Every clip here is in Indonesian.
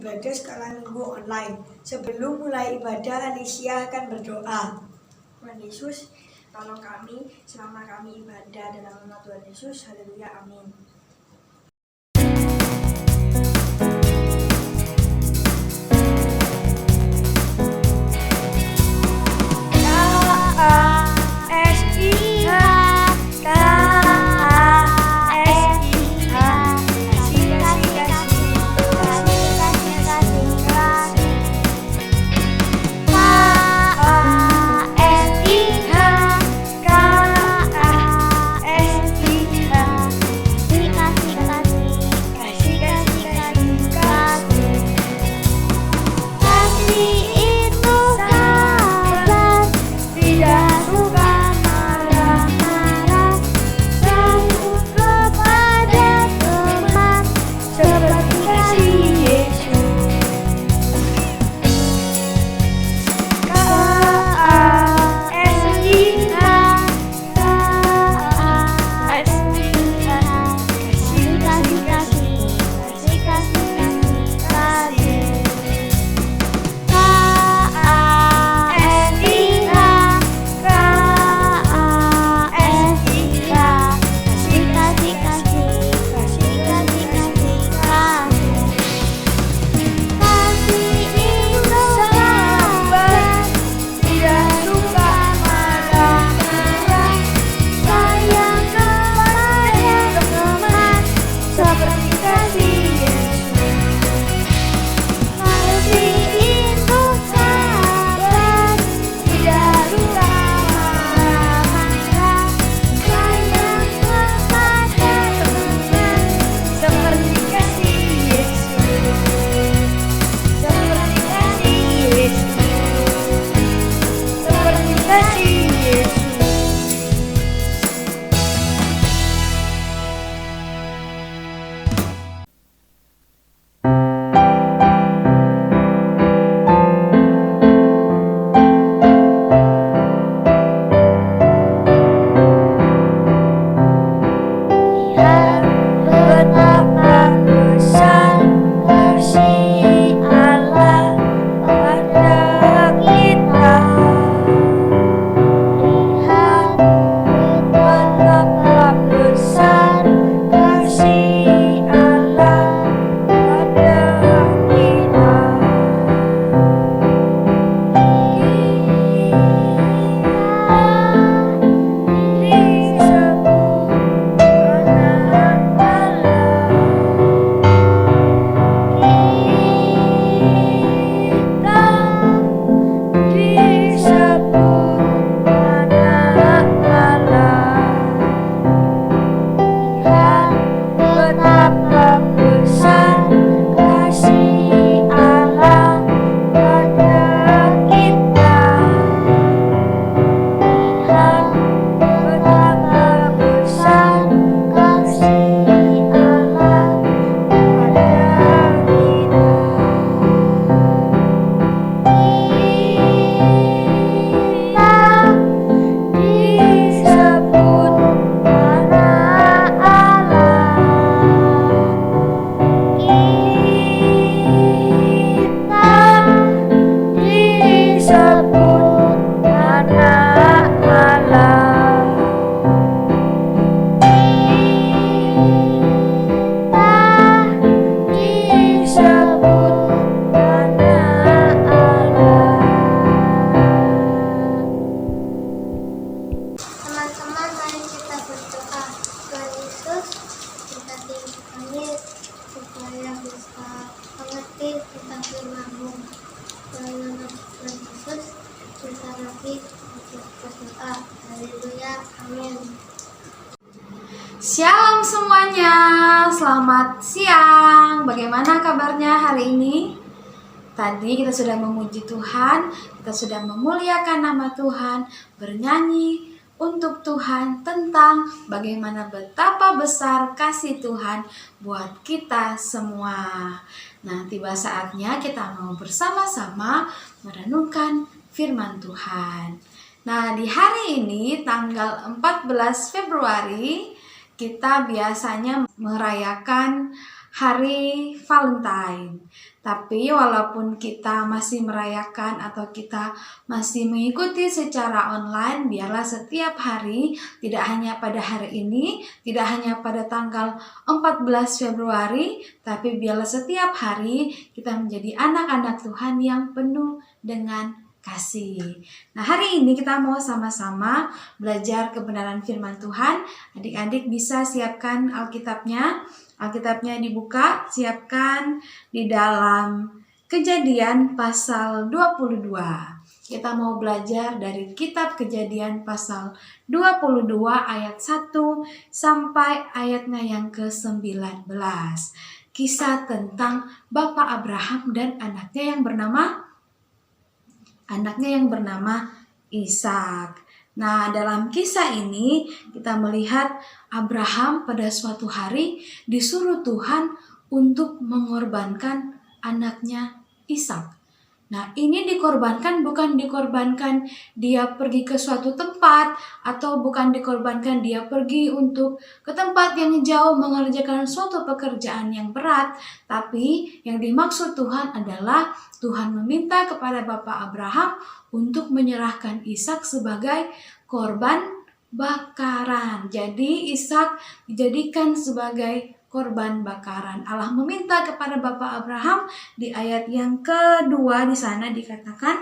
ibadah sekolah minggu online. Sebelum mulai ibadah, Alicia akan berdoa. Tuhan Yesus, tolong kami selama kami ibadah dalam nama Tuhan Yesus. Haleluya, amin. Supaya bisa mengerti tentang firman-Mu. Dalam nama Tuhan Yesus, kita lagi berdoa. Haleluya, amin. Shalom semuanya, selamat siang. Bagaimana kabarnya hari ini? Tadi kita sudah memuji Tuhan, kita sudah memuliakan nama Tuhan, bernyanyi untuk Tuhan tentang bagaimana betapa besar kasih Tuhan buat kita semua. Nah, tiba saatnya kita mau bersama-sama merenungkan firman Tuhan. Nah, di hari ini tanggal 14 Februari kita biasanya merayakan Hari Valentine. Tapi walaupun kita masih merayakan atau kita masih mengikuti secara online, biarlah setiap hari, tidak hanya pada hari ini, tidak hanya pada tanggal 14 Februari, tapi biarlah setiap hari kita menjadi anak-anak Tuhan yang penuh dengan kasih. Nah, hari ini kita mau sama-sama belajar kebenaran firman Tuhan. Adik-adik bisa siapkan Alkitabnya. Alkitabnya dibuka, siapkan di dalam Kejadian pasal 22. Kita mau belajar dari kitab Kejadian pasal 22 ayat 1 sampai ayatnya yang ke-19. Kisah tentang Bapak Abraham dan anaknya yang bernama Ishak. Nah, dalam kisah ini kita melihat Abraham pada suatu hari disuruh Tuhan untuk mengorbankan anaknya Ishak. Nah, ini bukan dikorbankan dia pergi ke suatu tempat, atau bukan dikorbankan dia pergi untuk ke tempat yang jauh mengerjakan suatu pekerjaan yang berat, tapi yang dimaksud Tuhan adalah Tuhan meminta kepada Bapak Abraham untuk menyerahkan Ishak sebagai korban bakaran. Jadi Ishak dijadikan sebagai korban bakaran. Allah meminta kepada Bapak Abraham di ayat yang kedua di sana dikatakan,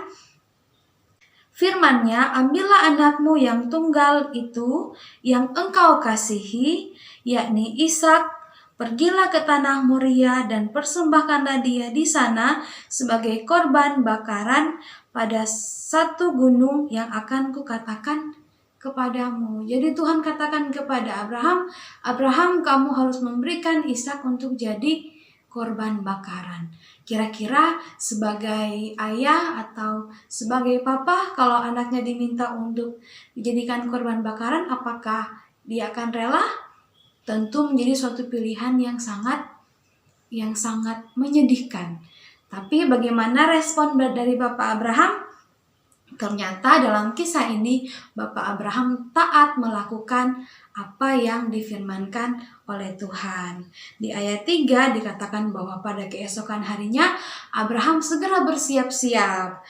firman-Nya, ambillah anakmu yang tunggal itu yang engkau kasihi, yakni Ishak, pergilah ke tanah Moria dan persembahkanlah dia di sana sebagai korban bakaran pada satu gunung yang akan kukatakan kepadamu. Jadi Tuhan katakan kepada Abraham, Abraham, kamu harus memberikan Ishak untuk jadi korban bakaran. Kira-kira sebagai ayah atau sebagai papa, kalau anaknya diminta untuk dijadikan korban bakaran, apakah dia akan rela? Tentu menjadi suatu pilihan yang sangat menyedihkan. Tapi bagaimana respon dari Bapak Abraham? Ternyata dalam kisah ini Bapak Abraham taat melakukan apa yang difirmankan oleh Tuhan. Di ayat 3 dikatakan bahwa pada keesokan harinya Abraham segera bersiap-siap.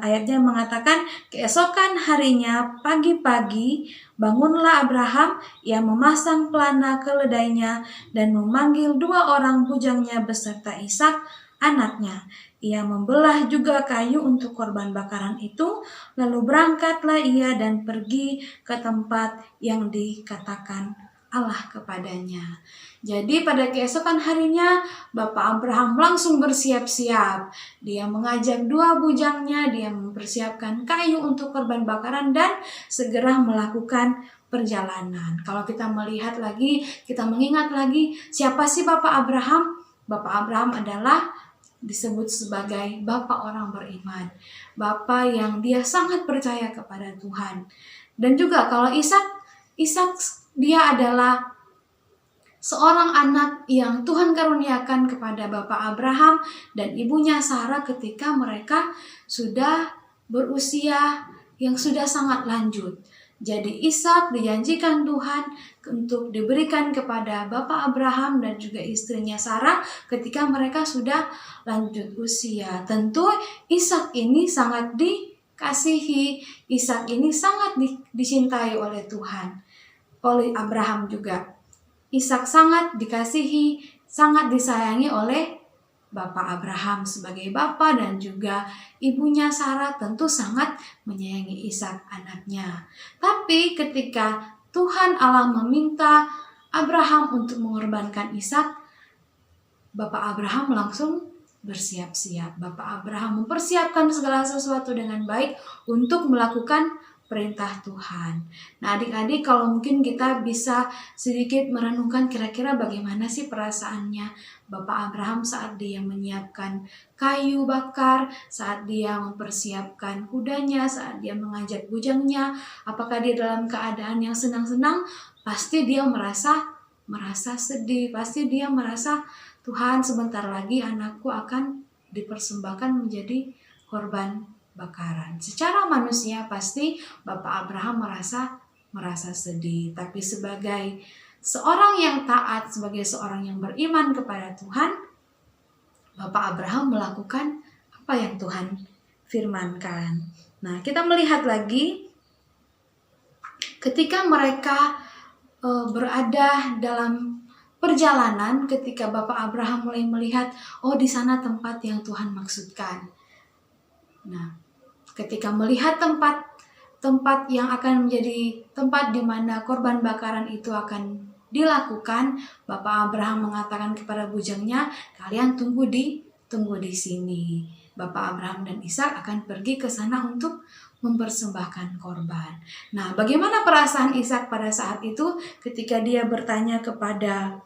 Ayatnya mengatakan, keesokan harinya pagi-pagi bangunlah Abraham, ia memasang pelana keledainya dan memanggil 2 orang bujangnya beserta Ishak anaknya. Ia membelah juga kayu untuk korban bakaran itu, lalu berangkatlah ia dan pergi ke tempat yang dikatakan Allah kepadanya. Jadi pada keesokan harinya Bapak Abraham langsung bersiap-siap. Dia mengajak 2 bujangnya, dia mempersiapkan kayu untuk korban bakaran dan segera melakukan perjalanan. Kalau kita melihat lagi, kita mengingat lagi, siapa sih Bapak Abraham? Bapak Abraham adalah disebut sebagai bapak orang beriman, bapak yang dia sangat percaya kepada Tuhan. Dan juga kalau Ishak dia adalah seorang anak yang Tuhan karuniakan kepada Bapak Abraham dan ibunya Sarah ketika mereka sudah berusia yang sudah sangat lanjut. Jadi Ishak dijanjikan Tuhan untuk diberikan kepada Bapak Abraham dan juga istrinya Sarah ketika mereka sudah lanjut usia. Tentu Ishak ini sangat dikasihi, Ishak ini sangat dicintai oleh Tuhan, oleh Abraham juga. Ishak sangat dikasihi, sangat disayangi oleh Bapak Abraham sebagai bapak, dan juga ibunya Sarah tentu sangat menyayangi Ishak anaknya. Tapi ketika Tuhan Allah meminta Abraham untuk mengorbankan Ishak, Bapak Abraham langsung bersiap-siap. Bapak Abraham mempersiapkan segala sesuatu dengan baik untuk melakukan perintah Tuhan. Nah, adik-adik, kalau mungkin kita bisa sedikit merenungkan kira-kira bagaimana sih perasaannya Bapak Abraham saat dia menyiapkan kayu bakar, saat dia mempersiapkan kudanya, saat dia mengajak bujangnya. Apakah dia dalam keadaan yang senang-senang? Pasti dia merasa sedih, pasti dia merasa, Tuhan, sebentar lagi anakku akan dipersembahkan menjadi korban bakaran. Secara manusia pasti Bapak Abraham merasa sedih, tapi sebagai seorang yang taat, sebagai seorang yang beriman kepada Tuhan, Bapak Abraham melakukan apa yang Tuhan firmankan. Nah, kita melihat lagi ketika mereka berada dalam perjalanan, ketika Bapak Abraham mulai melihat, oh di sana tempat yang Tuhan maksudkan. Nah, ketika melihat tempat yang akan menjadi tempat di mana korban bakaran itu akan dilakukan, Bapak Abraham mengatakan kepada bujangnya, kalian tunggu di sini. Bapak Abraham dan Ishak akan pergi ke sana untuk mempersembahkan korban. Nah, bagaimana perasaan Ishak pada saat itu ketika dia bertanya kepada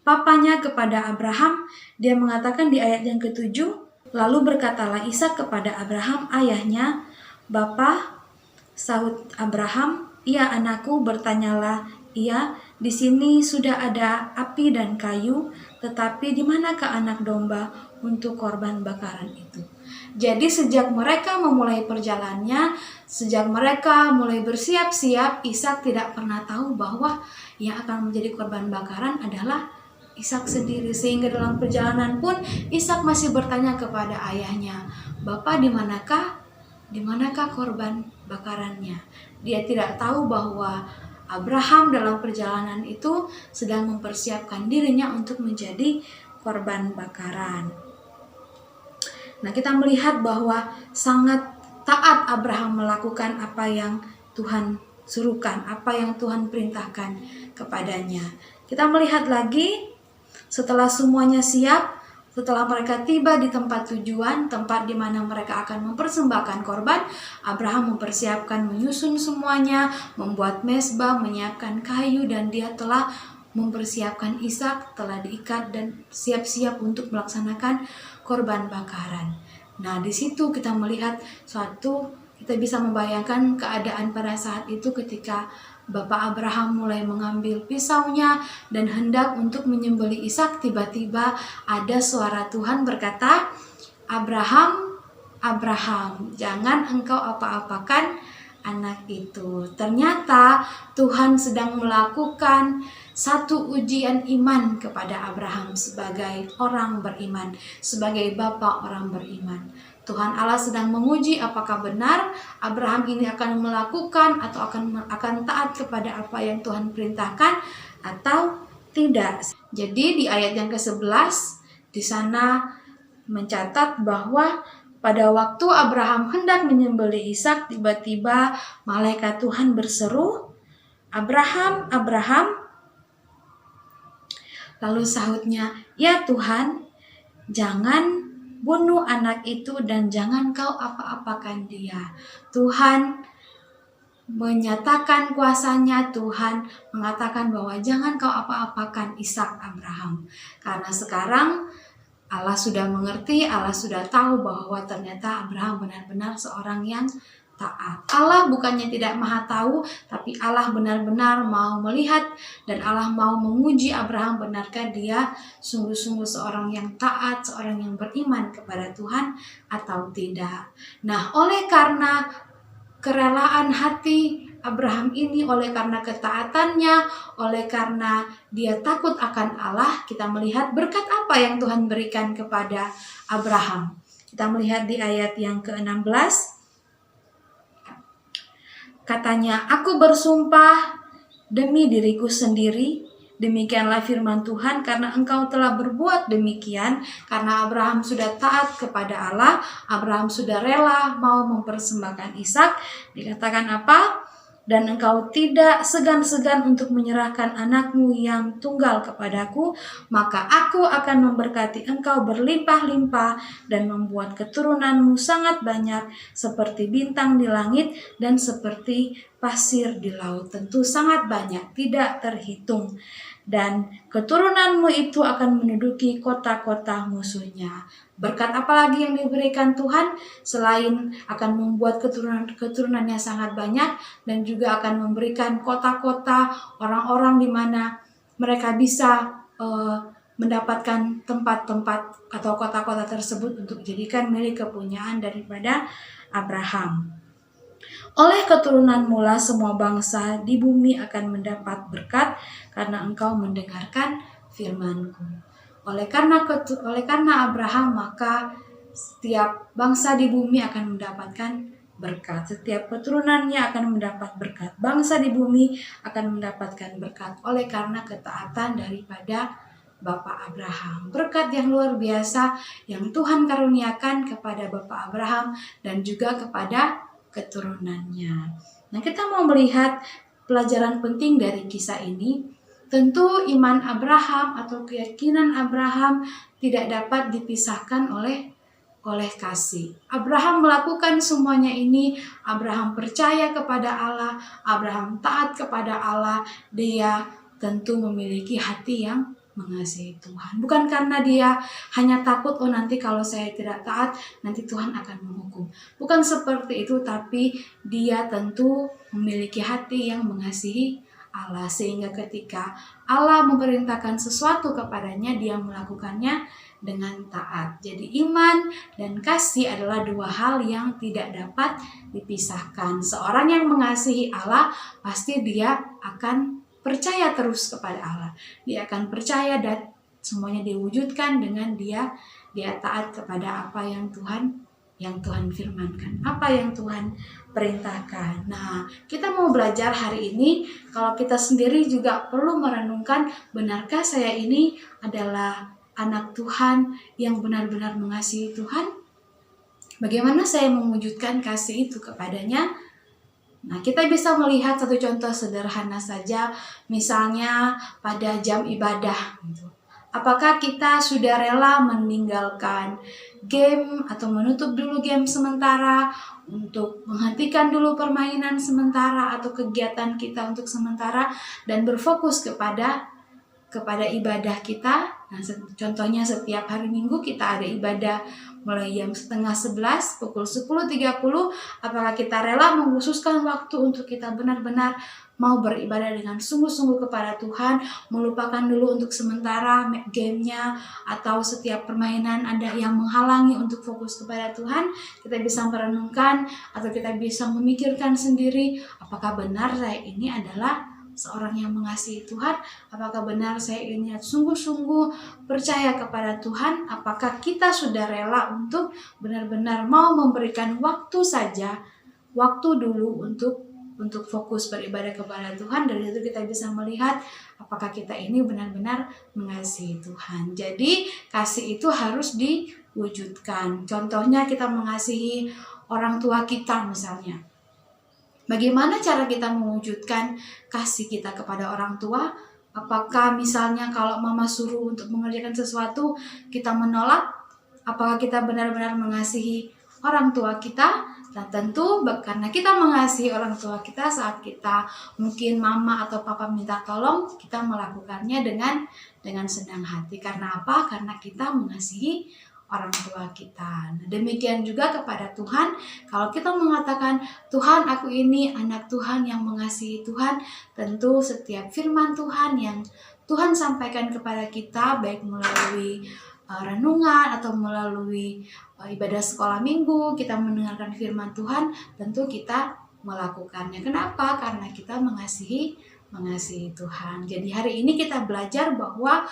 papanya, kepada Abraham? Dia mengatakan di ayat yang ke-7, lalu berkatalah Ishak kepada Abraham ayahnya, "Bapa," sahut Abraham, "Iya anakku, bertanyalah." "Iya, di sini sudah ada api dan kayu, tetapi di manakah anak domba untuk korban bakaran itu?" Jadi sejak mereka memulai perjalanannya, sejak mereka mulai bersiap-siap, Ishak tidak pernah tahu bahwa yang akan menjadi korban bakaran adalah Ishak sendiri. Sehingga dalam perjalanan pun Ishak masih bertanya kepada ayahnya, "Bapak, di manakah korban bakarannya?" Dia tidak tahu bahwa Abraham dalam perjalanan itu sedang mempersiapkan dirinya untuk menjadi korban bakaran. Nah, kita melihat bahwa sangat taat Abraham melakukan apa yang Tuhan suruhkan, apa yang Tuhan perintahkan kepadanya. Kita melihat lagi setelah semuanya siap, setelah mereka tiba di tempat tujuan, tempat di mana mereka akan mempersembahkan korban, Abraham mempersiapkan, menyusun semuanya, membuat mezbah, menyiapkan kayu, dan dia telah mempersiapkan Ishak, telah diikat dan siap-siap untuk melaksanakan korban bakaran. Nah, di situ kita melihat kita bisa membayangkan keadaan pada saat itu ketika Bapak Abraham mulai mengambil pisaunya dan hendak untuk menyembelih Ishak, tiba-tiba ada suara Tuhan berkata, "Abraham, Abraham, jangan engkau apa-apakan anak itu." Ternyata Tuhan sedang melakukan satu ujian iman kepada Abraham sebagai orang beriman, sebagai bapak orang beriman. Tuhan Allah sedang menguji apakah benar Abraham ini akan melakukan atau akan taat kepada apa yang Tuhan perintahkan atau tidak. Jadi di ayat yang ke-11 di sana mencatat bahwa pada waktu Abraham hendak menyembelih Ishak, tiba-tiba malaikat Tuhan berseru, "Abraham, Abraham." Lalu sahutnya, "Ya Tuhan, jangan bunuh anak itu dan jangan kau apa-apakan dia." Tuhan menyatakan kuasanya, Tuhan mengatakan bahwa jangan kau apa-apakan Ishak, Abraham. Karena sekarang Allah sudah mengerti, Allah sudah tahu bahwa ternyata Abraham benar-benar seorang yang taat. Allah bukannya tidak maha tahu, tapi Allah benar-benar mau melihat dan Allah mau menguji Abraham, benarkah dia sungguh-sungguh seorang yang taat, seorang yang beriman kepada Tuhan atau tidak. Nah, oleh karena kerelaan hati Abraham ini, oleh karena ketaatannya, oleh karena dia takut akan Allah, kita melihat berkat apa yang Tuhan berikan kepada Abraham. Kita melihat di ayat yang ke-16. Katanya, "Aku bersumpah demi diriku sendiri, demikianlah firman Tuhan, karena engkau telah berbuat demikian." Karena Abraham sudah taat kepada Allah, Abraham sudah rela mau mempersembahkan Ishak. Dikatakan apa? "Dan engkau tidak segan-segan untuk menyerahkan anakmu yang tunggal kepadaku, maka aku akan memberkati engkau berlimpah-limpah dan membuat keturunanmu sangat banyak seperti bintang di langit dan seperti pasir di laut." Tentu sangat banyak, tidak terhitung. "Dan keturunanmu itu akan menduduki kota-kota musuhnya." Berkat apa lagi yang diberikan Tuhan selain akan membuat keturunannya sangat banyak dan juga akan memberikan kota-kota, orang-orang di mana mereka bisa mendapatkan tempat-tempat atau kota-kota tersebut untuk dijadikan milik kepunyaan daripada Abraham. "Oleh keturunanmu lah semua bangsa di bumi akan mendapat berkat karena engkau mendengarkan firman-Ku." Oleh karena Abraham, maka setiap bangsa di bumi akan mendapatkan berkat. Setiap keturunannya akan mendapat berkat. Bangsa di bumi akan mendapatkan berkat oleh karena ketaatan daripada Bapak Abraham. Berkat yang luar biasa yang Tuhan karuniakan kepada Bapak Abraham dan juga kepada keturunannya. Nah, kita mau melihat pelajaran penting dari kisah ini. Tentu iman Abraham atau keyakinan Abraham tidak dapat dipisahkan oleh kasih. Abraham melakukan semuanya ini. Abraham percaya kepada Allah. Abraham taat kepada Allah. Dia tentu memiliki hati yang mengasihi Tuhan. Bukan karena dia hanya takut, oh nanti kalau saya tidak taat, nanti Tuhan akan menghukum. Bukan seperti itu, tapi dia tentu memiliki hati yang mengasihi Allah. Sehingga ketika Allah memerintahkan sesuatu kepadanya, dia melakukannya dengan taat. Jadi iman dan kasih adalah dua hal yang tidak dapat dipisahkan. Seorang yang mengasihi Allah, pasti dia akan percaya terus kepada Allah. Dia akan percaya dan semuanya diwujudkan dengan dia taat kepada apa yang Tuhan firmankan, apa yang Tuhan perintahkan. Nah, kita mau belajar hari ini, kalau kita sendiri juga perlu merenungkan, benarkah saya ini adalah anak Tuhan yang benar-benar mengasihi Tuhan? Bagaimana saya mewujudkan kasih itu kepadanya? Nah, kita bisa melihat satu contoh sederhana saja, misalnya pada jam ibadah. Apakah kita sudah rela meninggalkan game atau menutup dulu game sementara untuk menghentikan dulu permainan sementara atau kegiatan kita untuk sementara dan berfokus kepada ibadah kita? Nah, contohnya setiap hari Minggu kita ada ibadah mulai jam 10:30, pukul 10:30. Apakah kita rela mengkhususkan waktu untuk kita benar-benar mau beribadah dengan sungguh-sungguh kepada Tuhan, melupakan dulu untuk sementara gamenya atau setiap permainan ada yang menghalangi untuk fokus kepada Tuhan? Kita bisa merenungkan atau kita bisa memikirkan sendiri, apakah benar saya ini adalah seorang yang mengasihi Tuhan? Apakah benar saya ini sungguh-sungguh percaya kepada Tuhan? Apakah kita sudah rela untuk benar-benar mau memberikan waktu dulu untuk fokus beribadah kepada Tuhan? Dari itu kita bisa melihat apakah kita ini benar-benar mengasihi Tuhan. Jadi kasih itu harus diwujudkan. Contohnya kita mengasihi orang tua kita misalnya. Bagaimana cara kita mewujudkan kasih kita kepada orang tua? Apakah misalnya kalau mama suruh untuk mengerjakan sesuatu, kita menolak? Apakah kita benar-benar mengasihi orang tua kita? Nah, tentu karena kita mengasihi orang tua kita, saat kita mungkin mama atau papa minta tolong, kita melakukannya dengan senang hati. Karena apa? Karena kita mengasihi orang tua kita. Nah, demikian juga kepada Tuhan. Kalau kita mengatakan, Tuhan, aku ini anak Tuhan yang mengasihi Tuhan, tentu setiap firman Tuhan yang Tuhan sampaikan kepada kita, baik melalui renungan atau melalui ibadah sekolah minggu, kita mendengarkan firman Tuhan, tentu kita melakukannya. Kenapa? Karena kita mengasihi Tuhan. Jadi hari ini kita belajar bahwa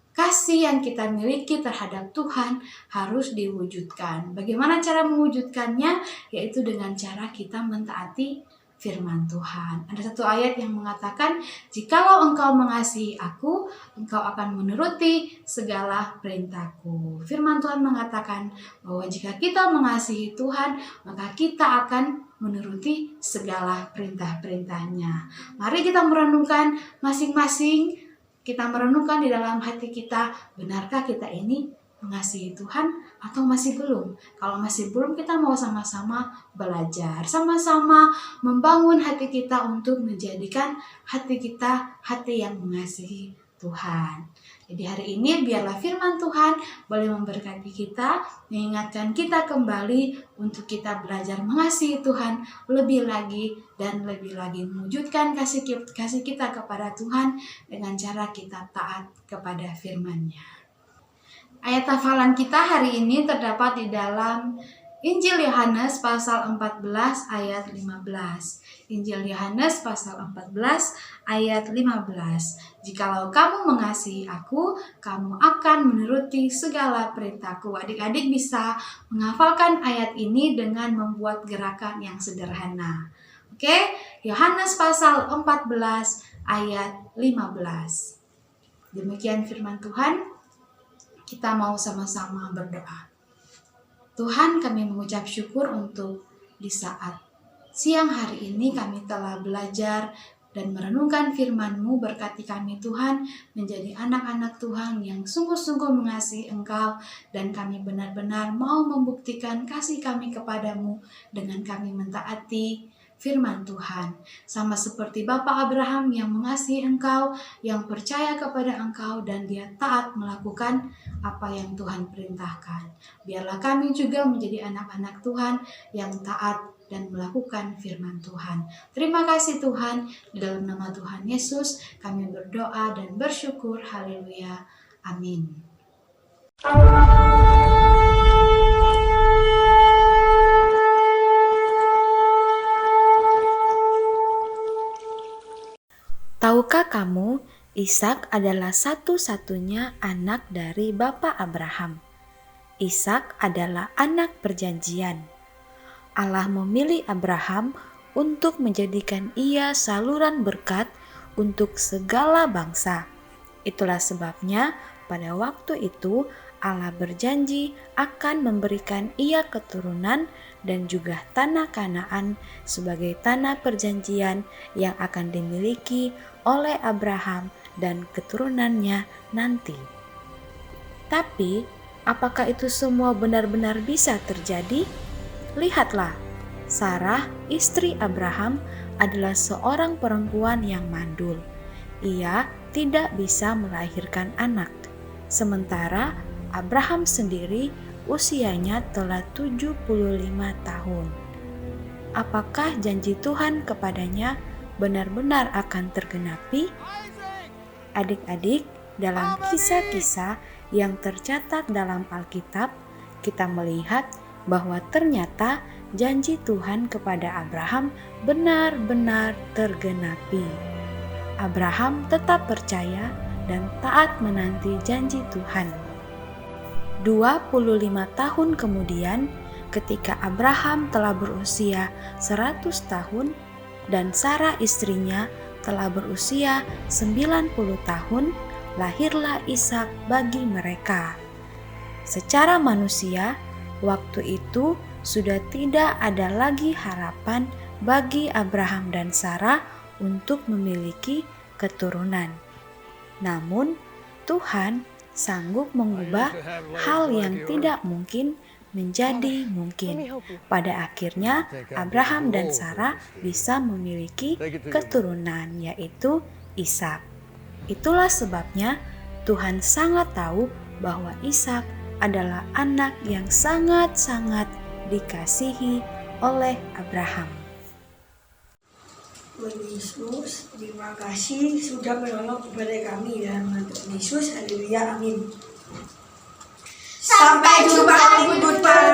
kasih yang kita miliki terhadap Tuhan harus diwujudkan. Bagaimana cara mewujudkannya? Yaitu dengan cara kita mentaati firman Tuhan. Ada satu ayat yang mengatakan, jikalau engkau mengasihi aku, engkau akan menuruti segala perintahku. Firman Tuhan mengatakan bahwa jika kita mengasihi Tuhan, maka kita akan menuruti segala perintah-perintahnya. Mari kita merenungkan masing-masing. Kita merenungkan di dalam hati kita, benarkah kita ini mengasihi Tuhan atau masih belum? Kalau masih belum, kita mau sama-sama belajar, sama-sama membangun hati kita untuk menjadikan hati kita hati yang mengasihi Tuhan. Jadi hari ini biarlah firman Tuhan boleh memberkati kita, mengingatkan kita kembali untuk kita belajar mengasihi Tuhan lebih lagi dan lebih lagi, mewujudkan kasih kita kepada Tuhan dengan cara kita taat kepada firman-Nya. Ayat hafalan kita hari ini terdapat di dalam Injil Yohanes pasal 14 ayat 15. Injil Yohanes pasal 14 ayat 15. Jikalau kamu mengasihi aku, kamu akan menuruti segala perintahku. Adik-adik bisa menghafalkan ayat ini dengan membuat gerakan yang sederhana. Oke, Yohanes pasal 14 ayat 15. Demikian firman Tuhan. Kita mau sama-sama berdoa. Tuhan, kami mengucap syukur untuk di saat siang hari ini kami telah belajar dan merenungkan firman-Mu. Berkati kami Tuhan menjadi anak-anak Tuhan yang sungguh-sungguh mengasihi Engkau, dan kami benar-benar mau membuktikan kasih kami kepadamu dengan kami mentaati firman Tuhan. Sama seperti Bapak Abraham yang mengasihi Engkau, yang percaya kepada Engkau, dan dia taat melakukan apa yang Tuhan perintahkan. Biarlah kami juga menjadi anak-anak Tuhan yang taat dan melakukan firman Tuhan. Terima kasih Tuhan, di dalam nama Tuhan Yesus kami berdoa dan bersyukur. Haleluya. Amin. Tahukah kamu, Ishak adalah satu-satunya anak dari Bapak Abraham. Ishak adalah anak perjanjian. Allah memilih Abraham untuk menjadikan ia saluran berkat untuk segala bangsa. Itulah sebabnya pada waktu itu Allah berjanji akan memberikan ia keturunan dan juga tanah Kanaan sebagai tanah perjanjian yang akan dimiliki oleh Abraham dan keturunannya nanti. Tapi, apakah itu semua benar-benar bisa terjadi? Lihatlah, Sarah, istri Abraham, adalah seorang perempuan yang mandul. Ia tidak bisa melahirkan anak. Sementara Abraham sendiri usianya telah 75 tahun. Apakah janji Tuhan kepadanya benar-benar akan tergenapi? Adik-adik, dalam kisah-kisah yang tercatat dalam Alkitab, kita melihat bahwa ternyata janji Tuhan kepada Abraham benar-benar tergenapi. Abraham tetap percaya dan taat menanti janji Tuhan. 25 tahun kemudian, ketika Abraham telah berusia 100 tahun dan Sarah istrinya telah berusia 90 tahun, lahirlah Ishak bagi mereka. Secara manusia, waktu itu sudah tidak ada lagi harapan bagi Abraham dan Sarah untuk memiliki keturunan. Namun, Tuhan sanggup mengubah hal yang tidak mungkin menjadi mungkin. Pada akhirnya, Abraham dan Sarah bisa memiliki keturunan, yaitu Ishak. Itulah sebabnya Tuhan sangat tahu bahwa Ishak adalah anak yang sangat-sangat dikasihi oleh Abraham. Tuhan Yesus, terima kasih sudah menolong kepada kami dalam nama Tuhan Yesus. Haleluya, amin. Sampai jumpa minggu depan.